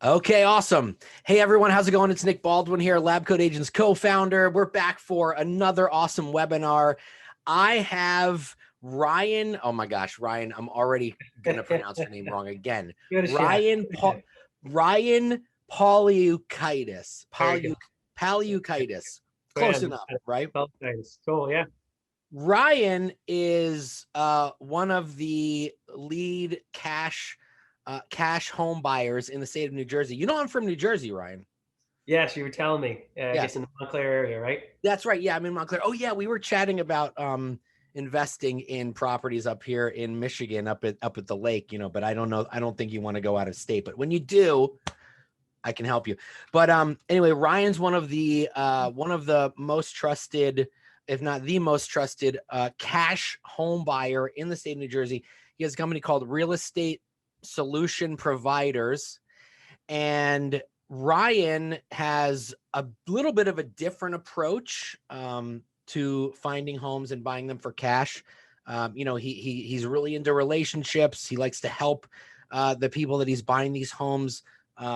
Okay, awesome. Hey, everyone. How's it going? It's Nick Baldwin here, LabCoatAgents co-founder. We're back for another awesome webinar. I have Ryan. Oh my gosh, Ryan, I'm already going to pronounce your name wrong again. Give it a shot. Ryan Paliukaitis. Very good. Paliukaitis. Close Brand. enough, right? Nice. Cool. Yeah. Ryan is one of the lead cash home buyers in the state of New Jersey. You know, I'm from New Jersey, Ryan. Yes, you were telling me. I Yeah, guess in the Montclair area, right? that's right. Yeah, I'm in Montclair. Oh yeah, we were chatting about investing in properties up here in Michigan, up at the lake, but I don't know. I don't think you want to go out of state, but when you do, I can help you. But anyway, Ryan's one of the most trusted, if not the most trusted, cash home buyer in the state of New Jersey. He has a company called Real Estate Solution Providers, and Ryan has a little bit of a different approach to finding homes and buying them for cash. He's really into relationships. He likes to help the people that he's buying these homes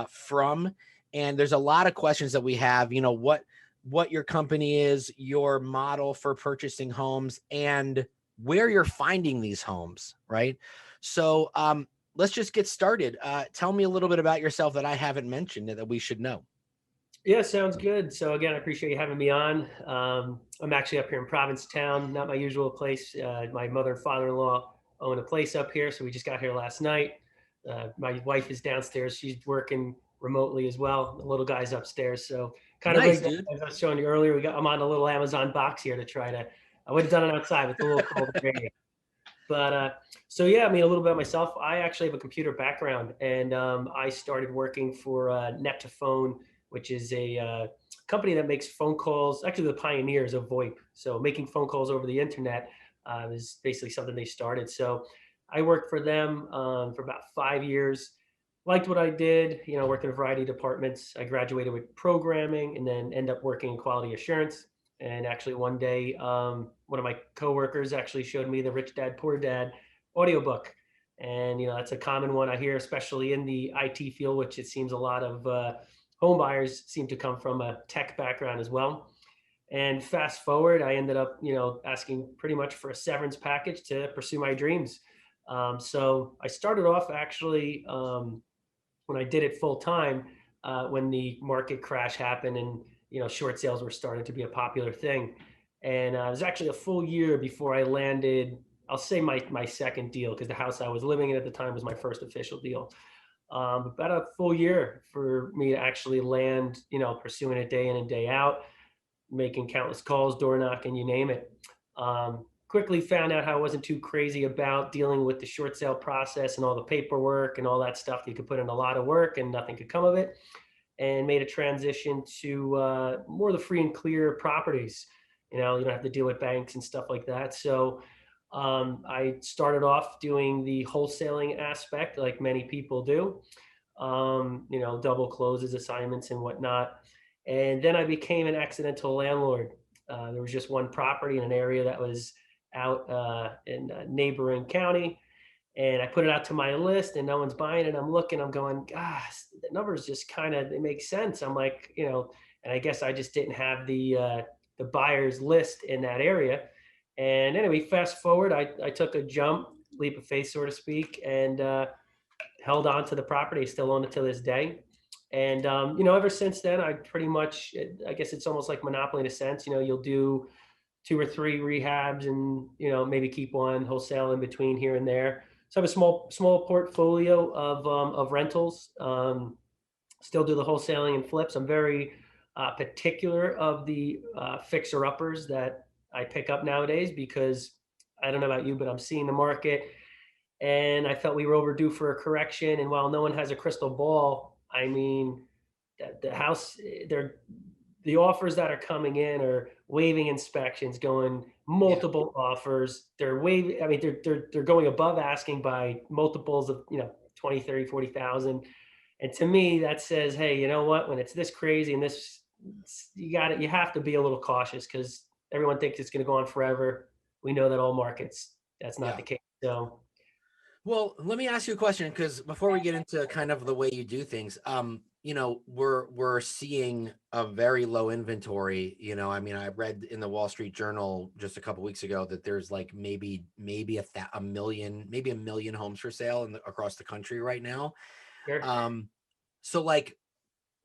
from. And there's a lot of questions that we have, what your company is, your model for purchasing homes, and where you're finding these homes, right? So let's just get started. Tell me a little bit about yourself that I haven't mentioned that we should know. Yeah, sounds good. So again, I appreciate you having me on. I'm actually up here in Provincetown, not my usual place. My mother and father-in-law own a place up here, so we just got here last night. My wife is downstairs. She's working remotely as well. The little guy's upstairs. So kind of Nice, rigged up, dude. as I was showing you earlier. I'm on a little Amazon box here to try to. I would have done it outside, but it's a little cold area. But so yeah, I mean, a little bit about myself. I actually have a computer background, and I started working for Net2Phone, which is a company that makes phone calls. Actually, the pioneers of VoIP. So making phone calls over the internet is basically something they started. So I worked for them for about 5 years. Liked what I did. Worked in a variety of departments. I graduated with programming, and then ended up working in quality assurance. And actually, one day, one of my coworkers actually showed me the Rich Dad Poor Dad audiobook. And, that's a common one I hear, especially in the IT field, which it seems a lot of home buyers seem to come from a tech background as well. And fast forward, I ended up, asking pretty much for a severance package to pursue my dreams. So I started off actually when I did it full time when the market crash happened and short sales were starting to be a popular thing. And it was actually a full year before I landed. I'll say my second deal because the house I was living in at the time was my first official deal. About a full year for me to actually land, pursuing it day in and day out, making countless calls, door knocking, you name it. Quickly found out how I wasn't too crazy about dealing with the short sale process and all the paperwork and all that stuff. You could put in a lot of work and nothing could come of it, and made a transition to more of the free and clear properties. You don't have to deal with banks and stuff like that. So I started off doing the wholesaling aspect like many people do, double closes, assignments and whatnot. And then I became an accidental landlord. There was just one property in an area that was out in a neighboring county. And I put it out to my list and no one's buying it. I'm looking, I'm going, gosh, the numbers just they make sense. I'm like, and I guess I just didn't have the buyer's list in that area. And anyway, fast forward, I took a leap of faith, so to speak, and held on to the property, still own it to this day. And, ever since then, I pretty much, I guess it's almost like monopoly in a sense, you'll do 2 or 3 rehabs and, maybe keep one wholesale in between here and there. So I have a small portfolio of rentals, still do the wholesaling and flips. I'm very particular of the fixer-uppers that I pick up nowadays because I don't know about you, but I'm seeing the market and I felt we were overdue for a correction. And while no one has a crystal ball, I mean, the house, the offers that are coming in are waiving inspections, going Yeah. multiple offers. They're waiving, I mean, they're going above asking by multiples of, 20, 30, 40,000. And to me, that says, hey, you know what? When it's this crazy and this, you have to be a little cautious because everyone thinks it's going to go on forever. We know that all markets, that's not Yeah. the case. So Well, let me ask you a question, because before we get into kind of the way you do things, we're seeing a very low inventory. I mean, I read in the Wall Street Journal just a couple weeks ago that there's like maybe a million, maybe a million homes for sale across the country right now. Sure. So like,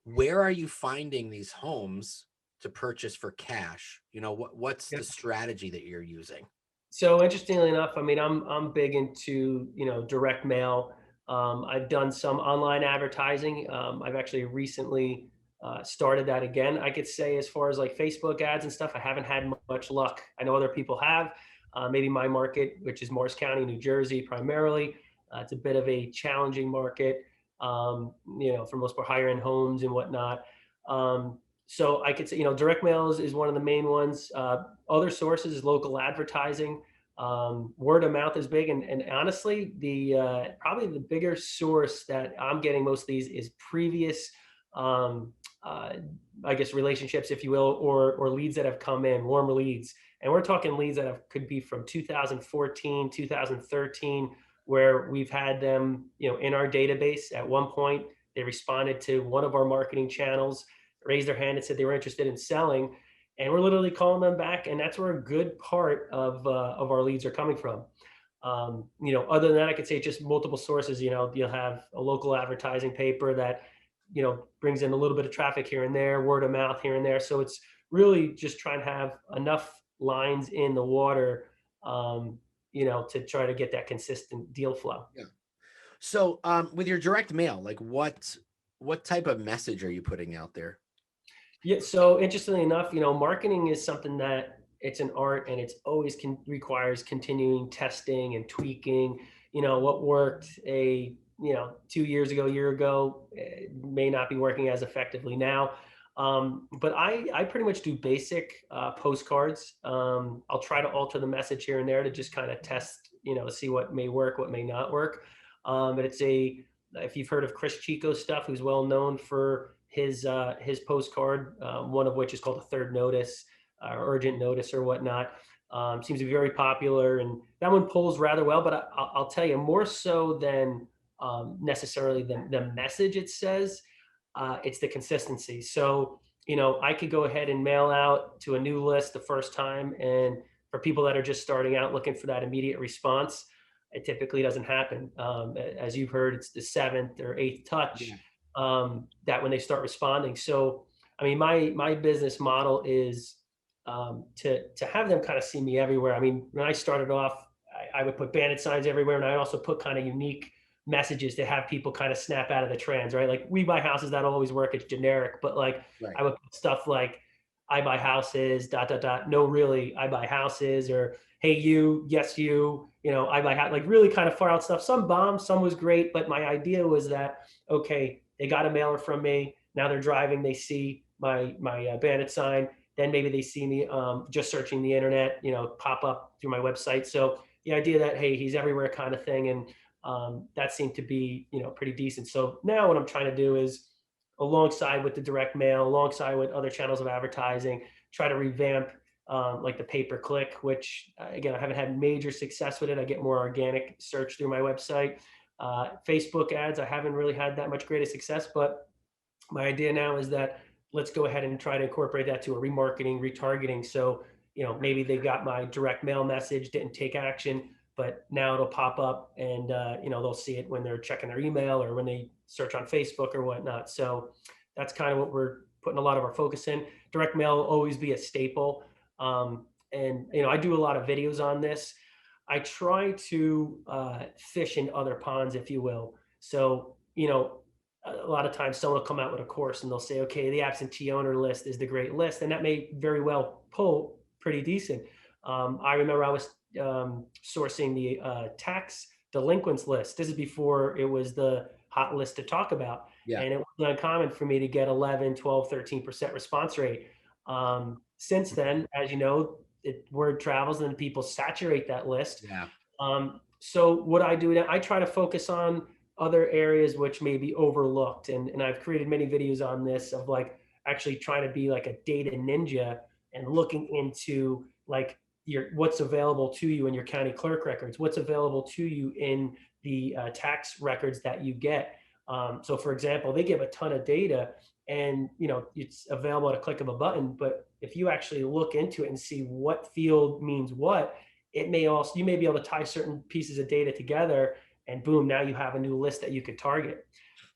where are you finding these homes to purchase for cash? What's Yeah. the strategy that you're using? So interestingly enough, I mean, I'm big into direct mail. I've done some online advertising. I've actually recently started that again. I could say as far as like Facebook ads and stuff, I haven't had much luck. I know other people have. Maybe my market, which is Morris County, New Jersey, primarily, it's a bit of a challenging market. For most part, higher end homes and whatnot. So I could say, direct mail is one of the main ones. Other sources is local advertising. Word of mouth is big, and honestly, the probably the bigger source that I'm getting most of these is previous, um, uh, I guess, relationships, if you will, or leads that have come in, warm leads, and we're talking leads that could be from 2014, 2013, where we've had them, in our database. At one point, they responded to one of our marketing channels, raised their hand and said they were interested in selling, and we're literally calling them back, and that's where a good part of our leads are coming from. Other than that, I could say just multiple sources. You'll have a local advertising paper that brings in a little bit of traffic here and there, word of mouth here and there. So it's really just trying to have enough lines in the water, to try to get that consistent deal flow. Yeah. So, with your direct mail, like what type of message are you putting out there? Yeah. So interestingly enough, marketing is something that it's an art, and it's always requires continuing testing and tweaking. What worked 2 years ago, year ago, may not be working as effectively now. But I pretty much do basic postcards. I'll try to alter the message here and there to just kind of test, see what may work, what may not work. But if you've heard of Chris Chico's stuff, who's well known for his postcard, one of which is called a third notice, or urgent notice or whatnot. Seems to be very popular, and that one pulls rather well. But I'll tell you, more so than necessarily the message it says, it's the consistency. So I could go ahead and mail out to a new list the first time, and for people that are just starting out looking for that immediate response, it typically doesn't happen. As you've heard, it's the seventh or eighth touch, Yeah. that when they start responding. So, I mean, my business model is to have them kind of see me everywhere. I mean, when I started off, I would put bandit signs everywhere, and I also put kind of unique messages to have people kind of snap out of the trends, right? Like, we buy houses, that'll always work. It's generic, but like Right. I would put stuff like, I buy houses, dot dot dot. No, really, I buy houses, or hey, you, yes, I buy like really kind of far out stuff. Some bombed, some was great, but my idea was that, okay, they got a mailer from me. Now they're driving, they see my bandit sign. Then maybe they see me just searching the internet, pop up through my website. So the idea that, hey, he's everywhere kind of thing, and that seemed to be pretty decent. So now what I'm trying to do is, alongside with the direct mail, alongside with other channels of advertising, try to revamp like the pay per click, which again, I haven't had major success with it. I get more organic search through my website. Facebook ads, I haven't really had that much greater success, but my idea now is that let's go ahead and try to incorporate that to a remarketing, retargeting. So, maybe they got my direct mail message, didn't take action, but now it'll pop up, and, they'll see it when they're checking their email or when they search on Facebook or whatnot. So that's kind of what we're putting a lot of our focus in. Direct mail will always be a staple. And, I do a lot of videos on this. I try to fish in other ponds, if you will. So, a lot of times someone will come out with a course and they'll say, okay, the absentee owner list is the great list. And that may very well pull pretty decent. I remember I was sourcing the tax delinquents list. This is before it was the hot list to talk about. Yeah. And it was uncommon for me to get 11, 12, 13% response rate. Since then, as you know, word travels and people saturate that list. Yeah. So what I do now, I try to focus on other areas which may be overlooked. And I've created many videos on this, of like actually trying to be like a data ninja and looking into like what's available to you in your county clerk records, what's available to you in the tax records that you get. So for example, they give a ton of data, and it's available at a click of a button. But if you actually look into it and see what field means what, you may be able to tie certain pieces of data together, and boom, now you have a new list that you could target.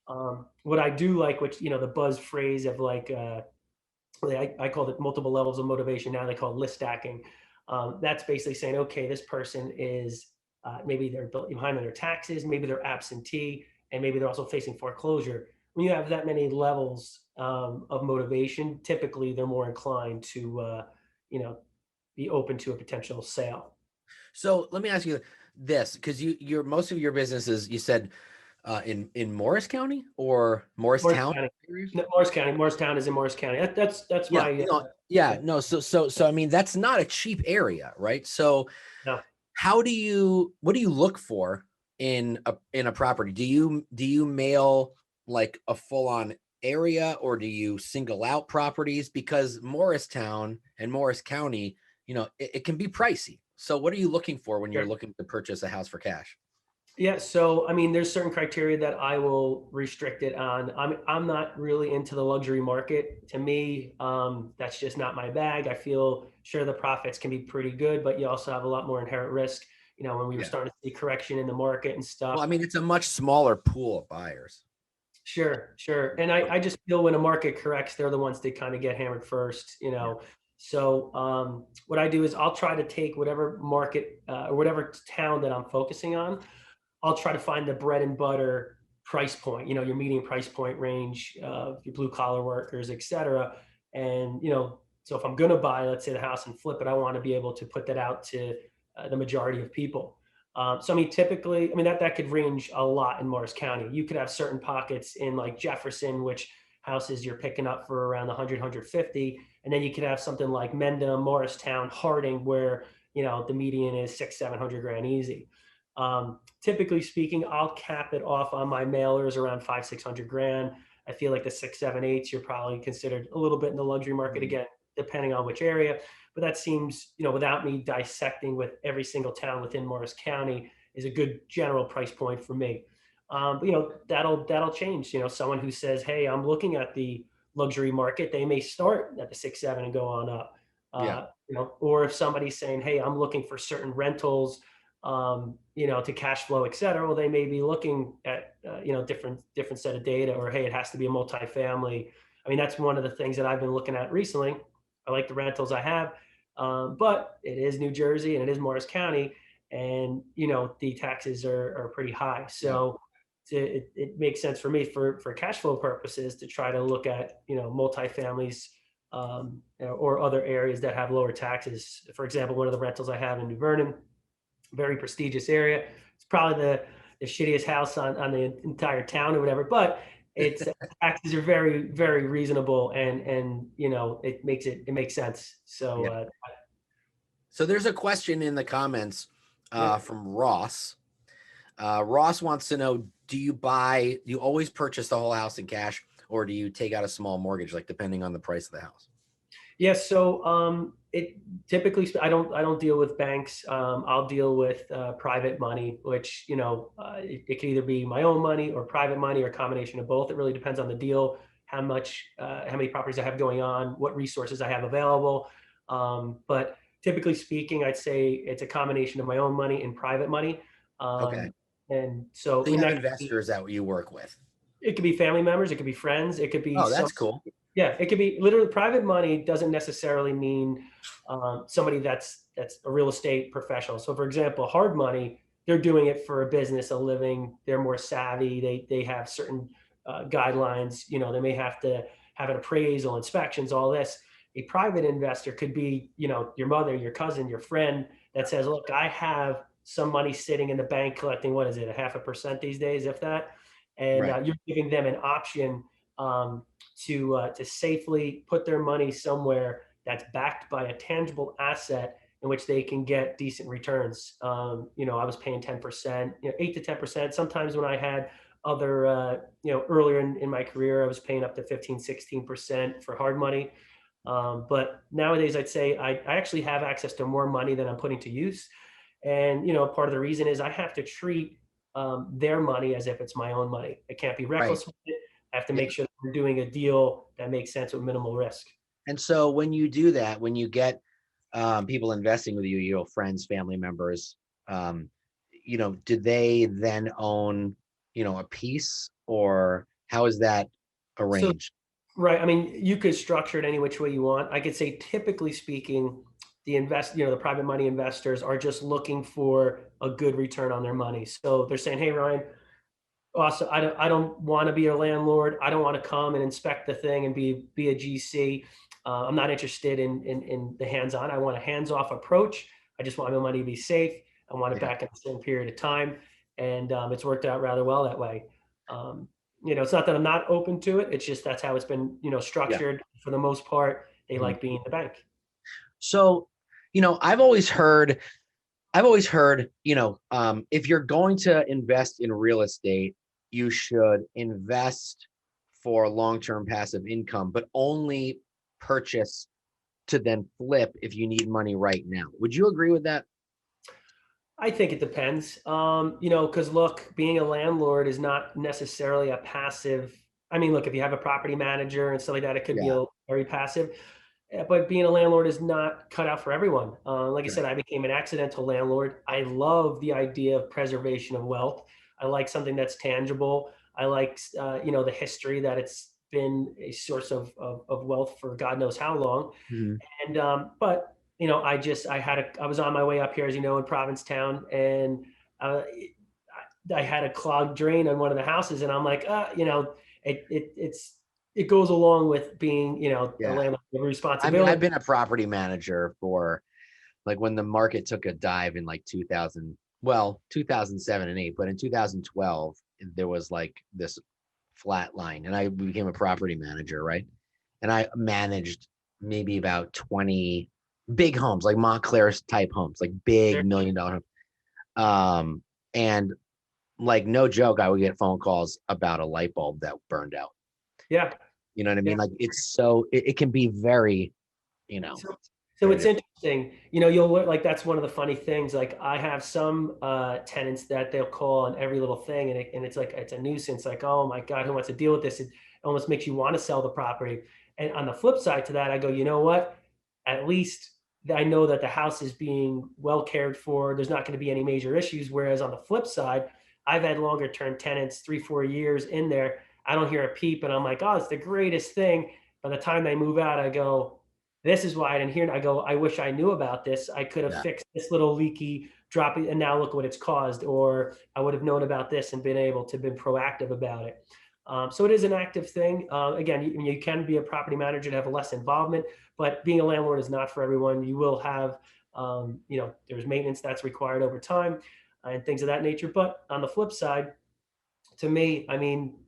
What I do like, which the buzz phrase of like, I called it multiple levels of motivation. Now they call it list stacking. That's basically saying, okay, this person is maybe they're behind on their taxes, maybe they're absentee, and maybe they're also facing foreclosure. When you have that many levels of motivation, typically they're more inclined to, be open to a potential sale. So let me ask you this, because your most of your businesses, you said in Morris County or Morris Morristown County. areas? No, Morris County. Morristown is in Morris County. That's Yeah, my yeah, no. So I mean, that's not a cheap area, right? So no. what do you look for in a property? Do you mail like a full on area, or do you single out properties? Because Morristown and Morris County, it can be pricey. So what are you looking for when you're Sure. looking to purchase a house for cash? Yeah, so I mean, there's certain criteria that I will restrict it on. I'm not really into the luxury market. To me, that's just not my bag. I feel sure the profits can be pretty good, but you also have a lot more inherent risk. When we were Yeah. starting to see correction in the market and Well, stuff. I mean, it's a much smaller pool of buyers. Sure, sure. And I just feel when a market corrects, they're the ones that kind of get hammered first. Yeah. So what I do is I'll try to take whatever market or whatever town that I'm focusing on. I'll try to find the bread and butter price point, your median price point range, your blue collar workers, et cetera. And, so if I'm going to buy, let's say the house and flip it, I want to be able to put that out to the majority of people. So, I mean, typically, that could range a lot in Morris County. You could have certain pockets in like Jefferson, which houses you're picking up for around 100, 150. And then you could have something like Mendham, Morristown, Harding, where, the median is 600, 700 grand easy. Typically speaking, I'll cap it off on my mailers around 500, 600 grand. I feel like the 6, 7, 8s, you're probably considered a little bit in the luxury market Mhm. again, depending on which area. But that seems, without me dissecting with every single town within Morris County, is a good general price point for me. But that'll change. Someone who says, "Hey, I'm looking at the luxury market," they may start at the 6, 7 and go on up. Yeah. Or if somebody's saying, "Hey, I'm looking for certain rentals." To cash flow, et cetera. Well, they may be looking at, different set of data, or, hey, it has to be a multifamily. I mean, that's one of the things that I've been looking at recently. I like the rentals I have, but it is New Jersey and it is Morris County, and, the taxes are pretty high. Yeah. So it makes sense for me for cash flow purposes to try to look at, multifamilies, or other areas that have lower taxes. For example, one of the rentals I have in New Vernon, very prestigious area. It's probably the shittiest house on the entire town or whatever, but it's taxes are very, very reasonable, and it makes sense. So Yeah. So there's a question in the comments yeah. from Ross. Ross wants to know, do you always purchase the whole house in cash, or do you take out a small mortgage, like depending on the price of the house? Yes. So it typically I don't deal with banks. I'll deal with private money, which it can either be my own money or private money or a combination of both. It really depends on the deal, how many properties I have going on, what resources I have available. But typically speaking, I'd say it's a combination of my own money and private money. Okay. And so So I mean you have that could be, investors that you work with. it could be family members, it could be friends, it could be Oh, some. that's cool. Yeah, it could be literally private money doesn't necessarily mean somebody that's a real estate professional. So, for example, hard money, they're doing it for a business, a living. They're more savvy. They have certain guidelines. They may have to have an appraisal, inspections, all this. A private investor could be, your mother, your cousin, your friend that says, "Look, I have some money sitting in the bank collecting, what is it, a 0.5% these days, if that," and Right. you're giving them an option. To safely put their money somewhere that's backed by a tangible asset in which they can get decent returns. I was paying 10%, 8 to 10%. Sometimes when I had earlier in my career, I was paying up to 15, 16% for hard money. But nowadays, I'd say I actually have access to more money than I'm putting to use. And, part of the reason is I have to treat their money as if it's my own money. I can't be Right. reckless with it. I have to Yeah. make sure that we're doing a deal that makes sense with minimal risk. And so when you do that, when you get people investing with you, friends, family members, um, do they then own, a piece, or how is that So, arranged? right. I mean, you could structure it any which way you want. I could say, typically speaking, the private money investors are just looking for a good return on their money. So they're saying, hey, Ryan, also, I don't want to be a landlord. I don't want to come and inspect the thing and be a GC. I'm not interested in the hands-on. I want a hands-off approach. I just want my money to be safe. I want it Yeah. back in a certain period of time, and it's worked out rather well that way. Um, it's not that I'm not open to it. It's just that's how it's been, Yeah. structured for the most part. They Mhm. like being the bank. So, I've always heard, if you're going to invest in real estate, you should invest for long-term passive income, but only purchase to then flip if you need money right now. Would you agree with that? I think it depends. Because look, being a landlord is not necessarily a passive. I mean, look, if you have a property manager and stuff like that, it could be Yeah. very passive. But being a landlord is not cut out for everyone. Like I said, Right. I became an accidental landlord. I love the idea of preservation of wealth. I like something that's tangible. I like, the history that it's been a source of wealth for God knows how long. Mhm. And but I was on my way up here, as you know, in Provincetown, and I had a clogged drain on one of the houses, and I'm like, it goes along with being, a Yeah. landlord with I mean, I've responsibility. been a property manager for, like, when the market took a dive in like 2000, well, 2007 and 8, but in 2012 there was like this flat line, and I became a property manager, right? And I managed maybe about 20 big homes, like Montclair type homes, like big Sure. $1 million homes. And like, no joke, I would get phone calls about a light bulb that burned out. Yeah, You know what I yeah. mean? Like, it can be very, you know, So, so very it's different. interesting. You'll learn, like, that's one of the funny things. Like, I have some tenants that they'll call on every little thing, and it's like it's a nuisance. Like, oh my God, who wants to deal with this? It almost makes you want to sell the property. And on the flip side to that, I go, you know what? At least I know that the house is being well cared for. There's not going to be any major issues. Whereas on the flip side, I've had longer term tenants, 3, 4 years in there. I don't hear a peep, and I'm like, oh, it's the greatest thing. By the time they move out, I go, this is why I didn't hear it. I go, I wish I knew about this. I could have Yeah. fixed this little leaky dropping, and now look what it's caused. Or I would have known about this and been able to been proactive about it. So it is an active thing. Again, you can be a property manager to have less involvement, but being a landlord is not for everyone. You will have, there's maintenance that's required over time and things of that nature. But on the flip side, to me, I mean,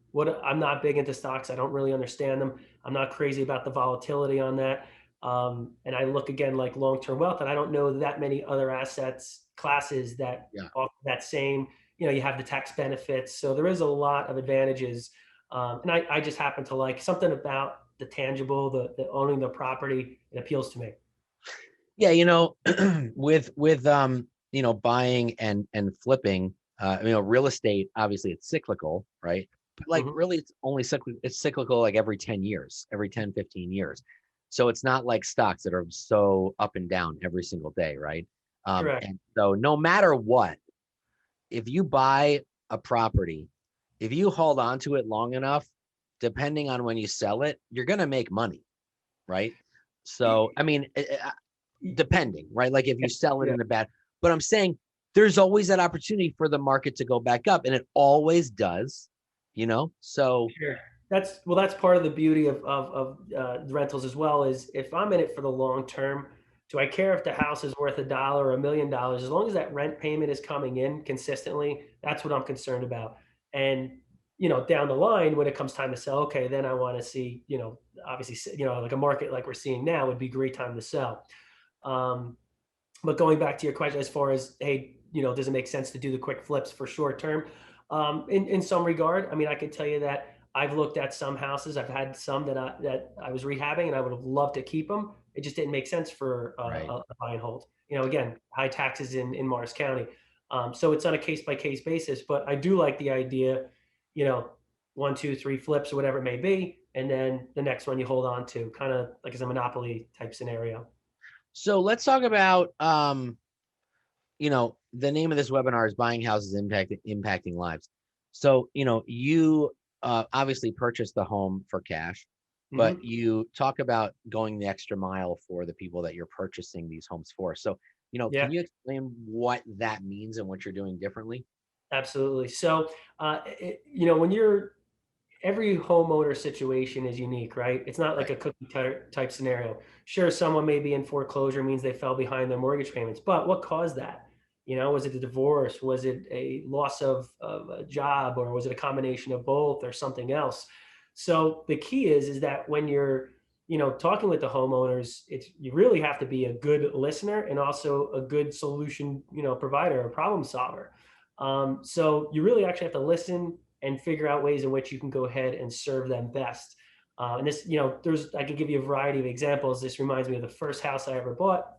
I'm not big into stocks. I don't really understand them. I'm not crazy about the volatility on that. And I look again like long-term wealth, and I don't know that many other assets classes that Yeah. offer that same. You have the tax benefits, so there is a lot of advantages. And I just happen to like something about the tangible, the owning the property. It appeals to me. Yeah, with buying and flipping, real estate, obviously it's cyclical, right? But like, Mhm. really, it's cyclical like every 10 years, every 10, 15 years. So it's not like stocks that are so up and down every single day, right? Correct. And so no matter what, if you buy a property, if you hold on to it long enough, depending on when you sell it, you're gonna make money, right? So, I mean, depending, right? Like, if you sell it Yeah. in a bad, but I'm saying there's always that opportunity for the market to go back up, and it always does. So Sure. That's part of the beauty of rentals as well. Is if I'm in it for the long term, do I care if the house is worth $1 or $1 million? As long as that rent payment is coming in consistently, that's what I'm concerned about. And down the line, when it comes time to sell, okay, then I want to see, obviously, like a market like we're seeing now would be a great time to sell. Um, but going back to your question, as far as, hey, does it make sense to do the quick flips for short term? In some regard, I mean, I can tell you that I've looked at some houses. I've had some that I was rehabbing, and I would have loved to keep them. It just didn't make sense for Right. a buy and hold. Again, high taxes in Morris County, so it's on a case by case basis. But I do like the idea, you know, one, two, three flips or whatever it may be, and then the next one you hold on to, kind of like as a monopoly type scenario. So let's talk about the name of this webinar is Buying Houses Impacting Lives. So, you obviously purchased the home for cash, but Hmm. you talk about going the extra mile for the people that you're purchasing these homes for. So, Yeah. can you explain what that means and what you're doing differently? Absolutely. So, when you're every homeowner situation is unique, right? It's not like Right. a cookie cutter type scenario. Sure, someone may be in foreclosure means they fell behind their mortgage payments, but what caused that? Was it a divorce? Was it a loss of a job, or was it a combination of both, or something else? So the key is that when you're talking with the homeowners, you really have to be a good listener and also a good solution provider, a problem solver. So you really actually have to listen and figure out ways in which you can go ahead and serve them best. And this, I can give you a variety of examples. This reminds me of the first house I ever bought.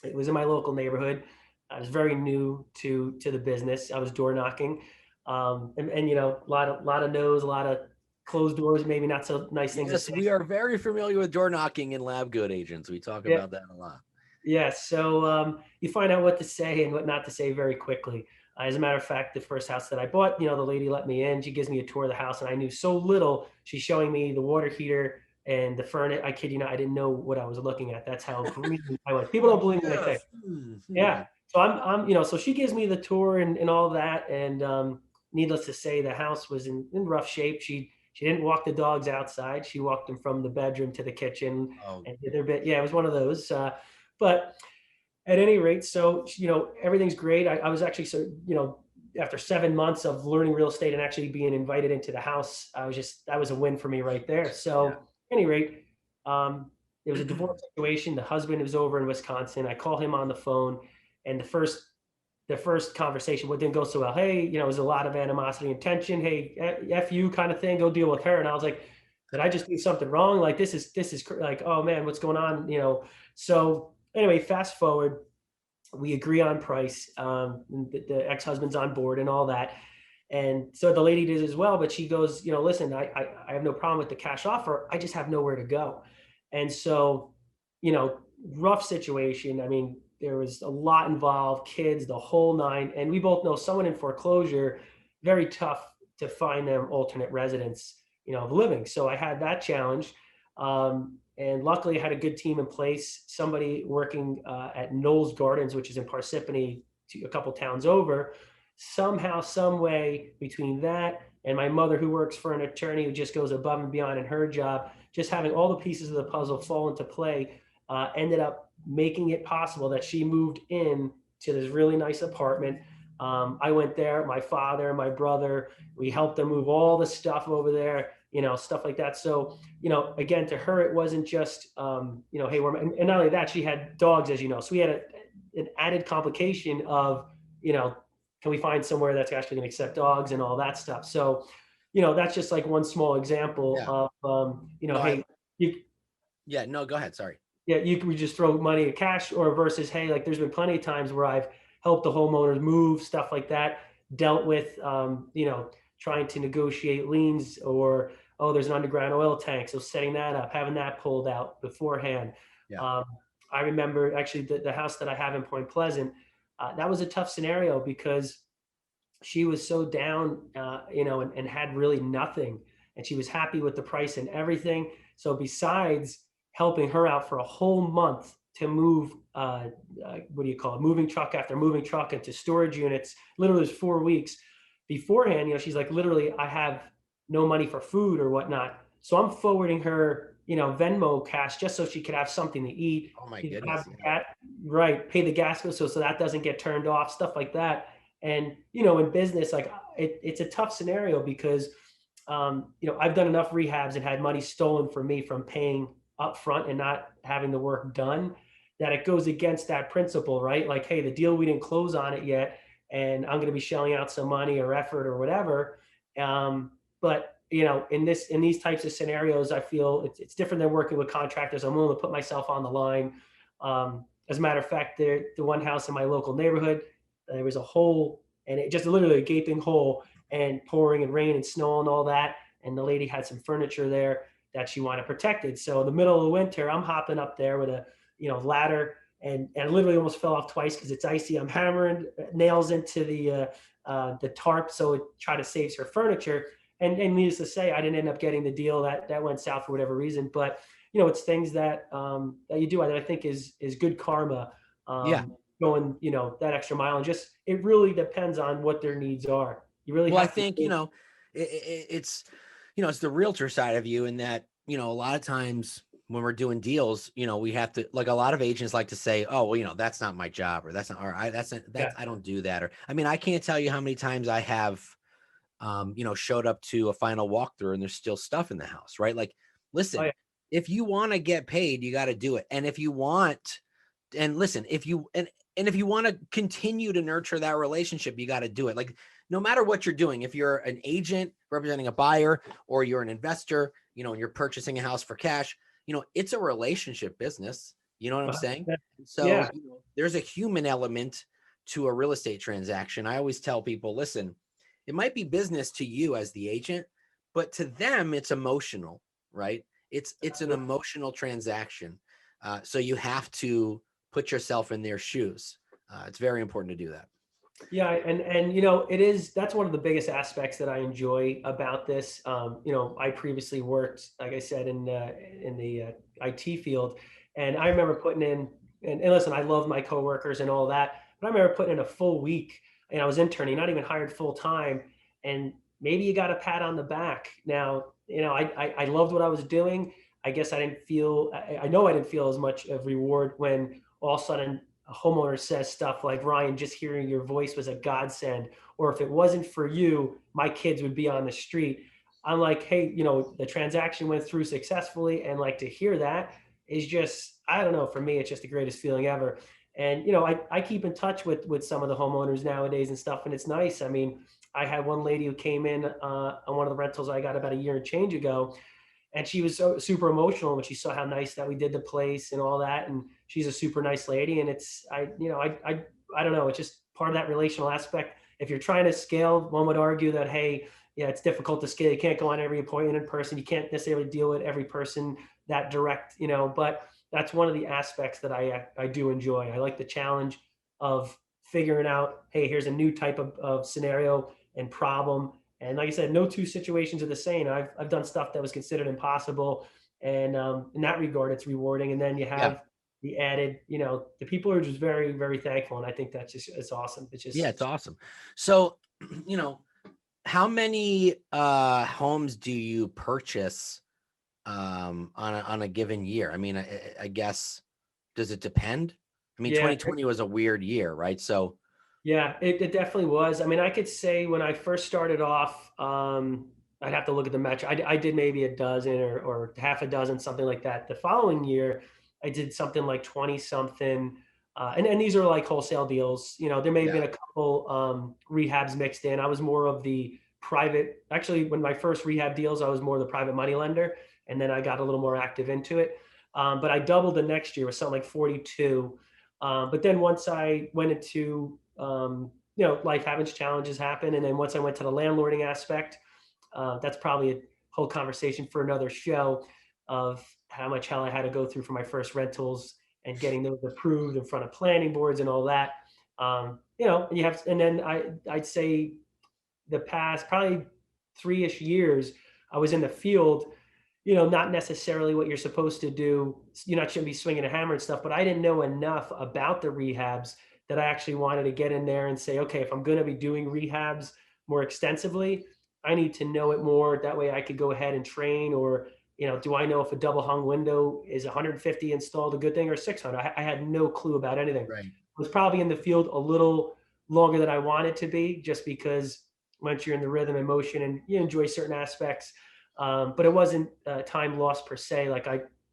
It was in my local neighborhood. I was very new to the business. I was door knocking, and a lot of no's, a lot of closed doors, maybe not so nice things to Yes, say. we are very familiar with door knocking and LabCoatAgents. We talk Yeah, about that a lot. yeah. So you find out what to say and what not to say very quickly. As a matter of fact, the first house that I bought, the lady let me in. She gives me a tour of the house, and I knew so little. She's showing me the water heater and the furnace. I kid you not, I didn't know what I was looking at. That's how green I was. People don't believe me when I say, Yes. yeah. So so she gives me the tour and all that. And needless to say, the house was in rough shape. She didn't walk the dogs outside. She walked them from the bedroom to the kitchen Oh, and did their bit. Yeah, it was one of those. But at any rate, so everything's great. I was actually after 7 months of learning real estate and actually being invited into the house, that was a win for me right there. yeah. So at any rate, um, it was a divorce situation. The husband was over in Wisconsin. I call him on the phone, and the first conversation what didn't go so well. Hey, it was a lot of animosity and tension. Hey, f you kind of thing. Go deal with her. And I was like, did I just do something wrong? Like this is like, oh man, what's going on? So anyway, fast forward, we agree on price. The ex-husband's on board and all that. And so the lady did as well, but she goes, listen, I have no problem with the cash offer. I just have nowhere to go. And so, you know, rough situation. I mean, there was a lot involved, kids, the whole nine. And we both know someone in foreclosure, very tough to find them alternate residence, of living. So I had that challenge. And luckily, I had a good team in place. Somebody working at Knowles Gardens, which is in Parsippany, a couple towns over. Somehow, some way, between that and my mother, who works for an attorney who just goes above and beyond in her job, just having all the pieces of the puzzle fall into play, ended up making it possible that she moved in to this really nice apartment. I went there, my father, my brother, we helped them move all the stuff over there, stuff like that. So, again, to her, it wasn't just, hey, and not only that, she had dogs, as you know. So we had an added complication of, can we find somewhere that's actually going to accept dogs and all that stuff. So, that's just like one small example Yeah. of, No, hey, you, yeah, no, go ahead. Sorry. yeah, you can just throw money in cash, or versus, hey, like there's been plenty of times where I've helped the homeowners move, stuff like that, dealt with, trying to negotiate liens, or, oh, there's an underground oil tank. So setting that up, having that pulled out beforehand. Yeah. Um, I remember actually the house that I have in Point Pleasant, that was a tough scenario because she was so down, and had really nothing. And she was happy with the price and everything. So besides helping her out for a whole month to move, what do you call it? Moving truck after moving truck into storage units, literally it was 4 weeks beforehand. She's like, literally, I have no money for food or whatnot. So I'm forwarding her, Venmo cash just so she could have something to eat, Oh my have goodness. Yeah. that, right, pay the gas bill so that doesn't get turned off, stuff like that. And, in business, like it's a tough scenario because, I've done enough rehabs and had money stolen from me from paying up front and not having the work done, that it goes against that principle, right? Like, hey, the deal, we didn't close on it yet, and I'm going to be shelling out some money or effort or whatever. But in these types of scenarios, I feel it's different than working with contractors. I'm willing to put myself on the line. As a matter of fact, the one house in my local neighborhood, there was a hole, and it just literally a gaping hole, and pouring and rain and snow and all that. And the lady had some furniture there that she wanted protected. So in the middle of the winter, I'm hopping up there with a ladder, and literally almost fell off twice because it's icy. I'm hammering nails into the tarp so it try to save her furniture. And needless to say, I didn't end up getting the deal that went south for whatever reason. But it's things that that you do that I think is good karma. Yeah. Going that extra mile, and just it really depends on what their needs are. You really Well, I have to think, think. it's, it's the realtor side of you, in that, a lot of times when we're doing deals, we have to, like, a lot of agents like to say, oh, well, that's not my job, or that's not, or Yeah. I don't do that. Or, I mean, I can't tell you how many times I have, showed up to a final walkthrough and there's still stuff in the house, right? Like, Oh, listen, yeah. if you want to get paid, you got to do it. And if you want, and listen, if you, and if you want to continue to nurture that relationship, you got to do it. Like, no matter what you're doing, if you're an agent representing a buyer, or you're an investor, and you're purchasing a house for cash, it's a relationship business. You know what I'm saying? So, Yeah. there's a human element to a real estate transaction. I always tell people, listen, it might be business to you as the agent, but to them, it's emotional, right? It's an emotional transaction. So you have to put yourself in their shoes. It's very important to do that. Yeah, and that's one of the biggest aspects that I enjoy about this. I previously worked, like I said, in the IT field, and I remember putting in, and listen, I love my coworkers and all that, but I remember putting in a full week, and I was interning, not even hired full time, and maybe you got a pat on the back. Now, I loved what I was doing. I guess I know I didn't feel as much of reward when all of a sudden a homeowner says stuff like, Ryan, just hearing your voice was a godsend. Or if it wasn't for you, my kids would be on the street. I'm like, hey, the transaction went through successfully. And like to hear that is just, I don't know, for me, it's just the greatest feeling ever. And, I keep in touch with some of the homeowners nowadays and stuff. And it's nice. I mean, I had one lady who came in on one of the rentals I got about a year and change ago, and she was so super emotional when she saw how nice that we did the place and all that. And she's a super nice lady. And it's, I don't know, it's just part of that relational aspect. If you're trying to scale, one would argue that, hey, yeah, it's difficult to scale. You can't go on every appointment in person. You can't necessarily deal with every person that direct, but that's one of the aspects that I do enjoy. I like the challenge of figuring out, hey, here's a new type of scenario and problem. And like I said, no two situations are the same. I've done stuff that was considered impossible, and in that regard, it's rewarding. And then you Yeah. have the added, the people are just very, very thankful, and I think that's just it's awesome. It's Yeah, just it's awesome. So, you know, how many homes do you purchase on a given year? I mean, I guess, does it depend? I mean, yeah, 2020 was a weird year, right? So, yeah, it definitely was. I mean, I could say when I first started off, I'd have to look at the metric. I did maybe a dozen or half a dozen, something like that. The following year, I did something like 20 something. And these are like wholesale deals. There may have yeah. been a couple rehabs mixed in. I was more of the private, actually, when my first rehab deals, I was more of the private money lender. And then I got a little more active into it. But I doubled the next year with something like 42. But then once I went into life happens, challenges happen. And then once I went to the landlording aspect, that's probably a whole conversation for another show of how much hell I had to go through for my first rentals and getting those approved in front of planning boards and all that. And then I'd say the past probably 3-ish years, I was in the field, not necessarily what you're supposed to do. You're not shouldn't be swinging a hammer and stuff, but I didn't know enough about the rehabs that I actually wanted to get in there and say, okay, if I'm going to be doing rehabs more extensively, I need to know it more. That way I could go ahead and train. Or, do I know if a double hung window is 150 installed a good thing or 600? I had no clue about anything. I Right. was probably in the field a little longer than I wanted to be, just because once you're in the rhythm and motion and you enjoy certain aspects, but it wasn't time lost per se. Like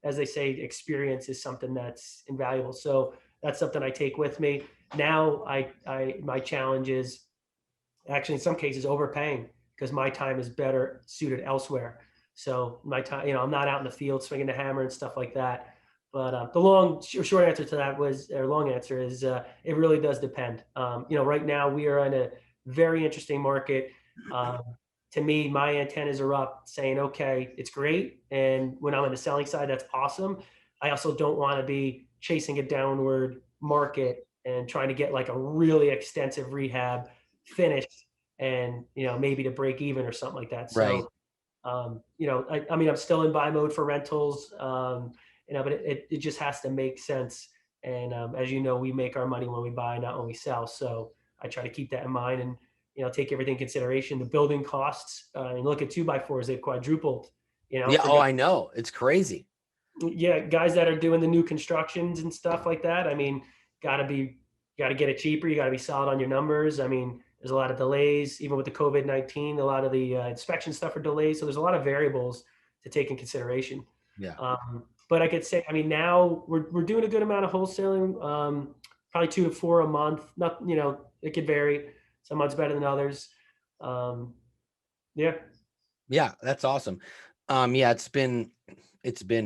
as they say, experience is something that's invaluable. So that's something I take with me. Now my challenge is actually in some cases overpaying. because my time is better suited elsewhere. So my time, I'm not out in the field swinging the hammer and stuff like that. But the short answer to that long answer is, it really does depend. Right now we are in a very interesting market. Um, to me, my antennas are up saying, okay, it's great. And when I'm on the selling side, that's awesome. I also don't want to be chasing a downward market and trying to get like a really extensive rehab finished and, maybe to break even or something like that. Right. So, I mean, I'm still in buy mode for rentals, but it just has to make sense. And as you know, we make our money when we buy, not when we sell. So I try to keep that in mind and, take everything in consideration. The building costs, and look at 2x4s, they've quadrupled, Yeah. for Oh, I know. It's crazy. yeah, guys that are doing the new constructions and stuff like that. I mean, gotta get it cheaper. You gotta be solid on your numbers. I mean, there's a lot of delays, even with the COVID-19. A lot of the inspection stuff are delayed, so there's a lot of variables to take in consideration. Yeah. But I could say, I mean, now we're doing a good amount of wholesaling, probably 2 to 4 a month. Not, it could vary. Some months better than others. Um, yeah. Yeah. That's awesome. Yeah, it's been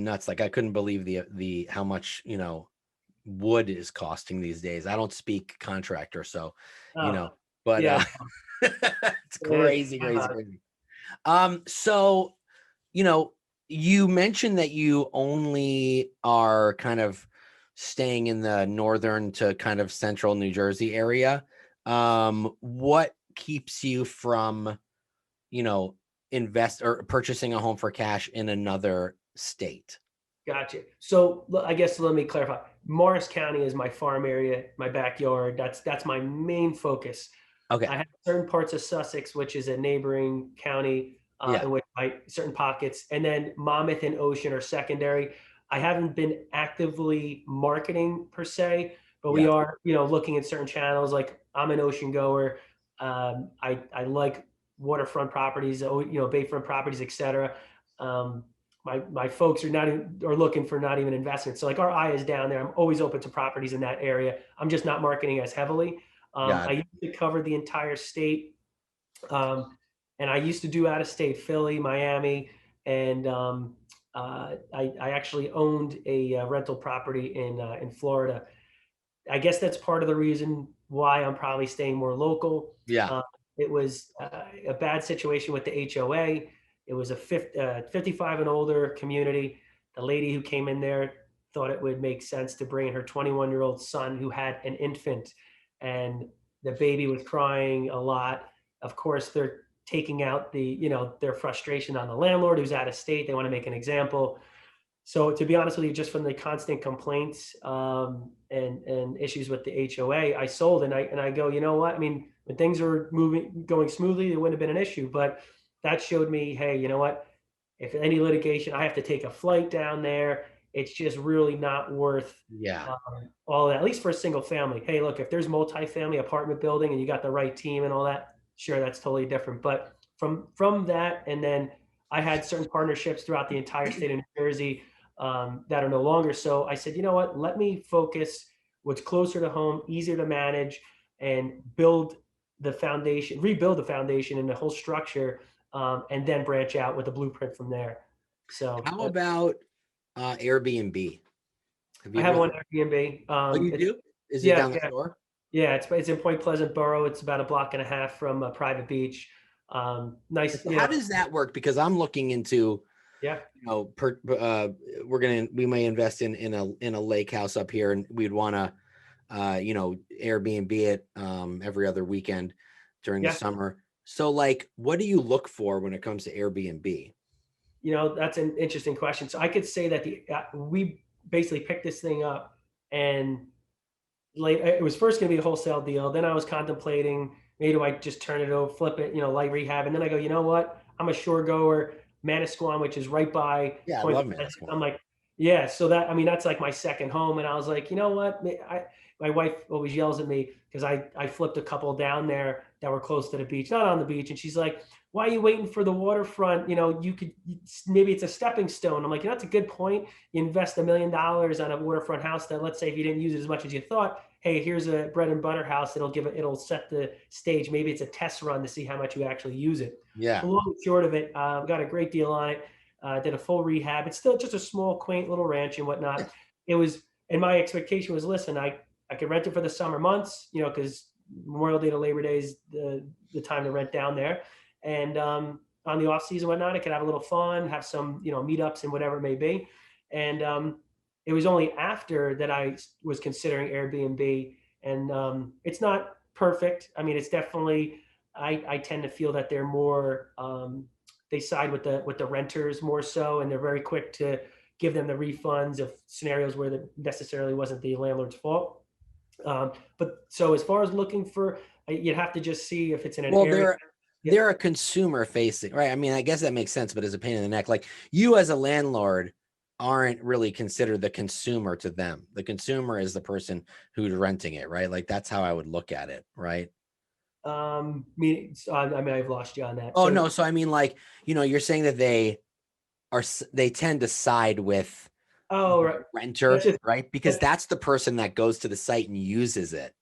nuts. Like I couldn't believe the how much, wood is costing these days. I don't speak contractor, so, you Oh, know, but yeah. it's It's, crazy, crazy, crazy. So, you know, you mentioned that you only are kind of staying in the northern to kind of central New Jersey area. What keeps you from, you know, invest or purchasing a home for cash in another state? Gotcha. So I guess let me clarify. Morris County is my farm area, my backyard. That's my main focus. Okay. I have certain parts of Sussex, which is a neighboring county, Yeah. in which certain pockets, and then Monmouth and Ocean are secondary. I haven't been actively marketing per se, but we Yeah. are, looking at certain channels. Like I'm an ocean goer. I like waterfront properties, bayfront properties, etc. Um, my folks are looking for not even investment. So like our eye is down there. I'm always open to properties in that area. I'm just not marketing as heavily. Got I it. used to cover the entire state, and I used to do out of state, Philly, Miami, and I actually owned a rental property in Florida. I guess that's part of the reason why I'm probably staying more local. Yeah. Uh, it was a bad situation with the HOA. It was a 55 and older community. The lady who came in there thought it would make sense to bring in her 21-year-old son who had an infant, and the baby was crying a lot. Of course, they're taking out their frustration on the landlord who's out of state. They want to make an example. So to be honest with you, just from the constant complaints, and issues with the HOA, I sold, and I go, you know what? I mean, when things are going smoothly, it wouldn't have been an issue. But that showed me, hey, you know what? If any litigation, I have to take a flight down there. It's just really not worth Yeah. all that. At least for a single family. Hey, look, if there's multifamily apartment building and you got the right team and all that, sure, that's totally different. But from that, and then I had certain partnerships throughout the entire state of New Jersey, that are no longer. So I said, you know what? Let me focus what's closer to home, easier to manage, and rebuild the foundation and the whole structure, and then branch out with a blueprint from there. So How about Airbnb? Have I you have ever? one Airbnb. Oh, you do? Is it Yeah, down the yeah, shore? yeah. It's in Point Pleasant Borough. It's about a block and a half from a private beach. Nice, So how does that work? Because I'm looking into, yeah. we may invest in a lake house up here, and we'd want to, Airbnb it every other weekend during the Yeah. summer. So like, what do you look for when it comes to Airbnb? That's an interesting question. So I could say that we basically picked this thing up, and it was first going to be a wholesale deal. Then I was contemplating, maybe do I just turn it over, flip it, light rehab. And then I go, you know what? I'm a shore goer, Manasquan, which is right by Yeah, I Point love Pleasant. Manasquan. I'm like, Yeah, so that, I mean, that's like my second home, and I was like, you know what? My wife always yells at me because I flipped a couple down there that were close to the beach, not on the beach, and she's like, "Why are you waiting for the waterfront? You know, you could, maybe it's a stepping stone." I'm like, you know, that's a good point. You invest $1 million on a waterfront house that, let's say, if you didn't use it as much as you thought, hey, here's a bread and butter house. It'll set the stage. Maybe it's a test run to see how much you actually use it. Yeah. So long and short of it, got a great deal on it. Did a full rehab. It's still just a small, quaint little ranch and whatnot. It was, and my expectation was, listen, I could rent it for the summer months, you know, because Memorial Day to Labor Day is the time to rent down there, and on the off season, whatnot, I could have a little fun, have some, you know, meetups and whatever it may be, and it was only after that I was considering Airbnb, and it's not perfect. I mean, it's definitely, I tend to feel that they're more they side with the renters more so, and they're very quick to give them the refunds of scenarios where that necessarily wasn't the landlord's fault. But so as far as looking for, you'd have to just see if it's in an Well, area. they're a consumer facing, right? I mean, I guess that makes sense, but as a pain in the neck, like you as a landlord aren't really considered the consumer to them. The consumer is the person who's renting it, right? Like that's how I would look at it, right? I mean, I've lost you on that. Oh So no, so I mean, like, you know, you're saying that they tend to side with oh, the right. renter, That's just right? Because that's the person that goes to the site and uses it.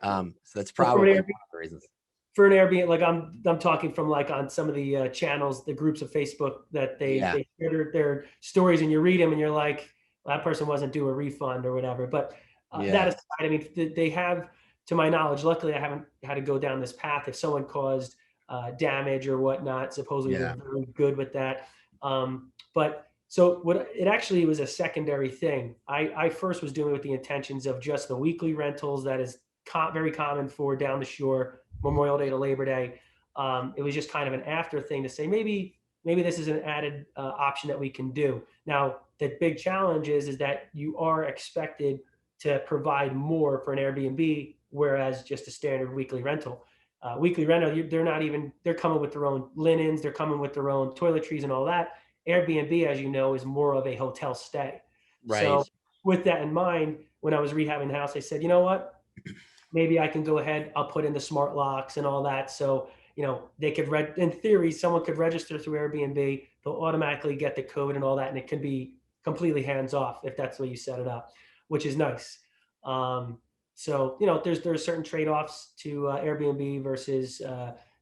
So that's for probably an one Airbnb, of the reasons. for an Airbnb, like I'm talking from like on some of the channels, the groups of Facebook that Yeah, they share their stories, and you read them and you're like, well, that person wasn't due a refund or whatever. But that yeah, aside, I mean, they have, to my knowledge, luckily I haven't had to go down this path. If someone caused damage or whatnot, supposedly they're yeah. very good with that. But so what, it actually was a secondary thing. I first was doing it with the intentions of just the weekly rentals that is very common for down the shore, Memorial Day to Labor Day. It was just kind of an after thing to say, maybe this is an added option that we can do. Now, the big challenge is that you are expected to provide more for an Airbnb, whereas just a standard weekly rental. Weekly rental, they're coming with their own linens, they're coming with their own toiletries and all that. Airbnb, as you know, is more of a hotel stay. Right. So with that in mind, when I was rehabbing the house, I said, you know what? Maybe I can go ahead, I'll put in the smart locks and all that. So, you know, they could in theory, someone could register through Airbnb, they'll automatically get the code and all that, and it can be completely hands off if that's the way you set it up, which is nice. Um, so, you know, there's certain trade-offs to Airbnb versus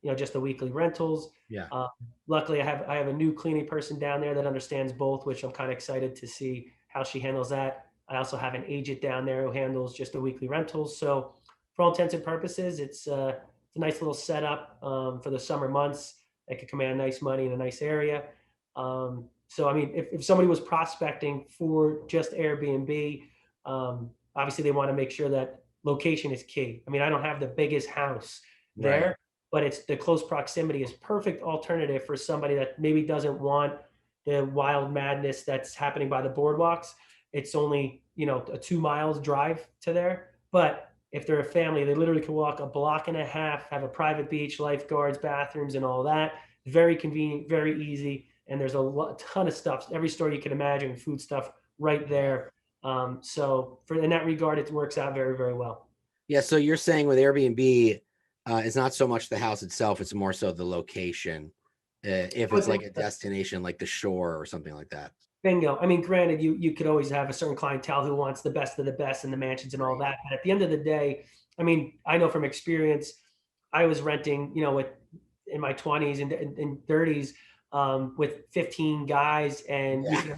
you know, just the weekly rentals. Yeah. Um, Luckily, I have a new cleaning person down there that understands both, which I'm kind of excited to see how she handles that. I also have an agent down there who handles just the weekly rentals. So for all intents and purposes, it's a nice little setup for the summer months. It could command nice money in a nice area. So, I mean, if somebody was prospecting for just Airbnb, obviously they want to make sure that location is key. I mean, I don't have the biggest house Right. there, but it's the close proximity is perfect alternative for somebody that maybe doesn't want the wild madness that's happening by the boardwalks. It's only, you know, a 2 miles drive to there, but if they're a family, they literally can walk a block and a half, have a private beach, lifeguards, bathrooms, and all that. Very convenient, very easy, and there's a ton of stuff, every store you can imagine, food stuff right there. So for in that regard, it works out very, very well. Yeah. So you're saying with Airbnb, it's not so much the house itself, it's more so the location. If it's like a destination like the shore or something like that. Bingo. I mean, granted, you could always have a certain clientele who wants the best of the best in the mansions and all Right. that. But at the end of the day, I mean, I know from experience, I was renting, you know, with in my 20s and 30s with 15 guys, and Yeah.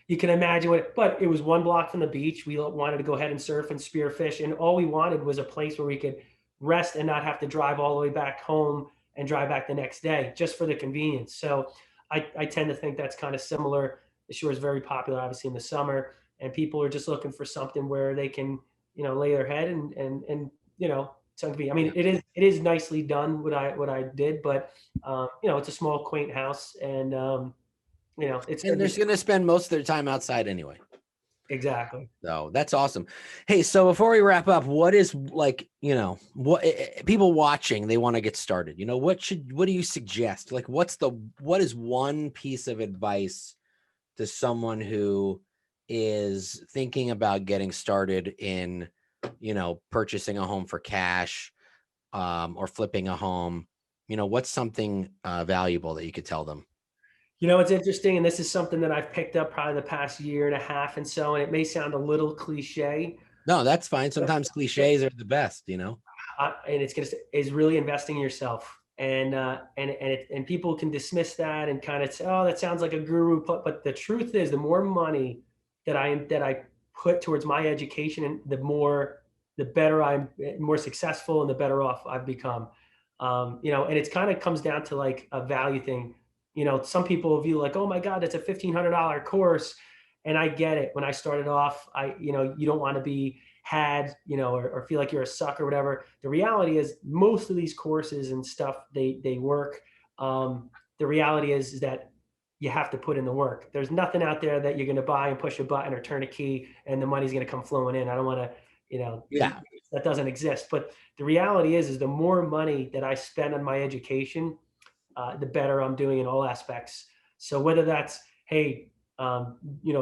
you can imagine what. But it was one block from the beach. We wanted to go ahead and surf and spearfish, and all we wanted was a place where we could rest and not have to drive all the way back home and drive back the next day, just for the convenience. So I tend to think that's kind of similar. The shore is very popular, obviously, in the summer, and people are just looking for something where they can, you know, lay their head and you know, something to be. I mean, Yeah. it is nicely done what I did, but you know, it's a small, quaint house, and you know, it's And they're going to spend most of their time outside anyway. exactly. So that's awesome. Hey, so before we wrap up, what is like, you know, what people watching, they want to get started, you know, what do you suggest? Like, what is one piece of advice to someone who is thinking about getting started in, purchasing a home for cash, or flipping a home, what's something valuable that you could tell them? It's interesting, and this is something that I've picked up probably the past year and a half, and it may sound a little cliche. No, that's fine. Sometimes cliches are the best, And is really investing in yourself. And people can dismiss that and kind of say, oh, that sounds like a guru. But the truth is, the more money that I put towards my education, and the better I'm, more successful, and the better off I've become. And it kind of comes down to like a value thing. Some people view like, oh my God, that's a $1,500 course. And I get it. When I started off, you don't want to be or feel like you're a suck or whatever. The reality is most of these courses and stuff, they work. The reality is that you have to put in the work. There's nothing out there that you're going to buy and push a button or turn a key and the money's going to come flowing in. I don't want to, that doesn't exist. But the reality is the more money that I spend on my education, the better I'm doing in all aspects. So whether that's, hey,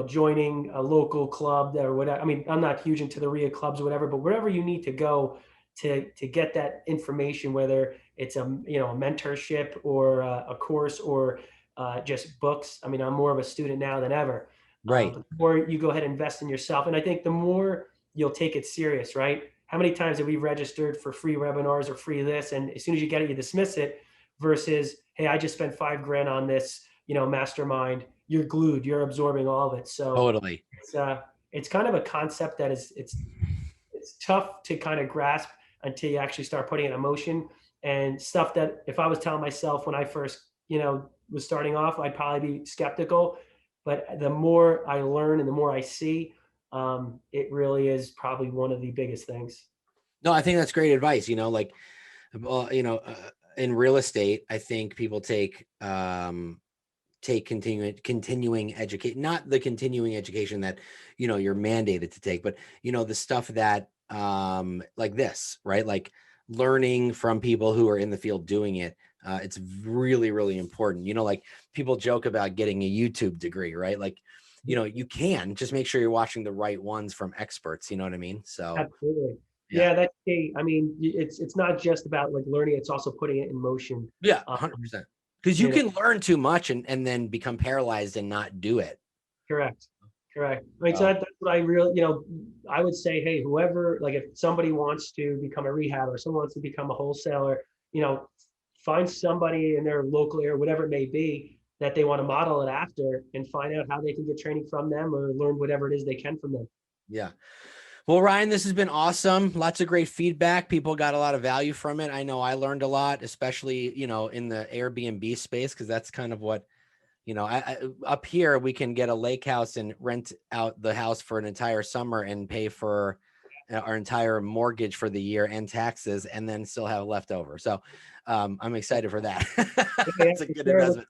joining a local club or whatever. I mean, I'm not huge into the RIA clubs or whatever, but wherever you need to go to get that information, whether it's a mentorship or a course or just books. I mean, I'm more of a student now than ever. Right. But the more you go ahead and invest in yourself, and I think the more you'll take it serious, right? How many times have we registered for free webinars or free this, and as soon as you get it, you dismiss it, versus, hey, I just spent $5,000 on this, mastermind. You're glued, you're absorbing all of it. So totally, it's kind of a concept that it's tough to kind of grasp until you actually start putting it in motion, and stuff that if I was telling myself when I first, was starting off, I'd probably be skeptical. But the more I learn and the more I see, it really is probably one of the biggest things. No, I think that's great advice. In real estate, I think people take continuing education, not the continuing education that, you're mandated to take, but, the stuff that, like this, right? Like learning from people who are in the field doing it. It's really, really important. Like people joke about getting a YouTube degree, right? Like, you can just make sure you're watching the right ones from experts. You know what I mean? So absolutely. Yeah, that's key. I mean, it's not just about like learning, it's also putting it in motion. Yeah, 100%. Because you can learn too much and then become paralyzed and not do it. Correct. I mean, so that's what I really, I would say, hey, whoever, like if somebody wants to become a rehab or someone wants to become a wholesaler, find somebody in their local area, whatever it may be, that they want to model it after, and find out how they can get training from them or learn whatever it is they can from them. Yeah. Well, Ryan, this has been awesome. Lots of great feedback. People got a lot of value from it. I know I learned a lot, especially, in the Airbnb space, because that's kind of what, up here, we can get a lake house and rent out the house for an entire summer and pay for our entire mortgage for the year and taxes, and then still have leftover. So I'm excited for that. It's a good investment.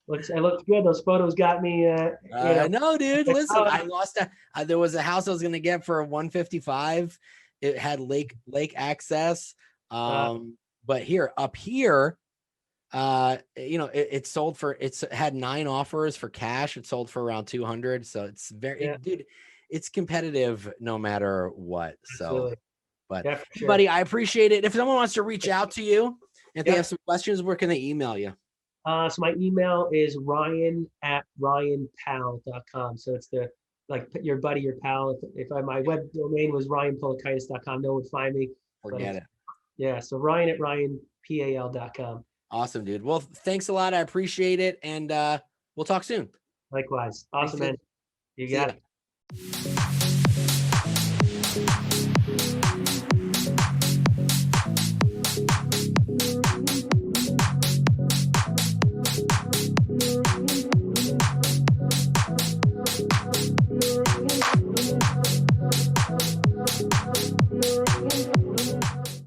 It looks good. Those photos got me. No, dude. Listen, I lost there was a house I was gonna get for $155. It had lake access. But up here, it sold for. It's had 9 offers for cash. It sold for around 200. So it's dude. It's competitive no matter what. So, but buddy, I appreciate it. If someone wants to reach out to you, if they have some questions, where can they email you? So my email is ryan@ryanpal.com. So it's your buddy, your pal. If my web domain was ryanpaliukaitis.com, no one would find me. Forget it. Yeah. So ryan@ryanpal.com. Awesome, dude. Well, thanks a lot. I appreciate it. And we'll talk soon. Likewise. Awesome, man. You got it.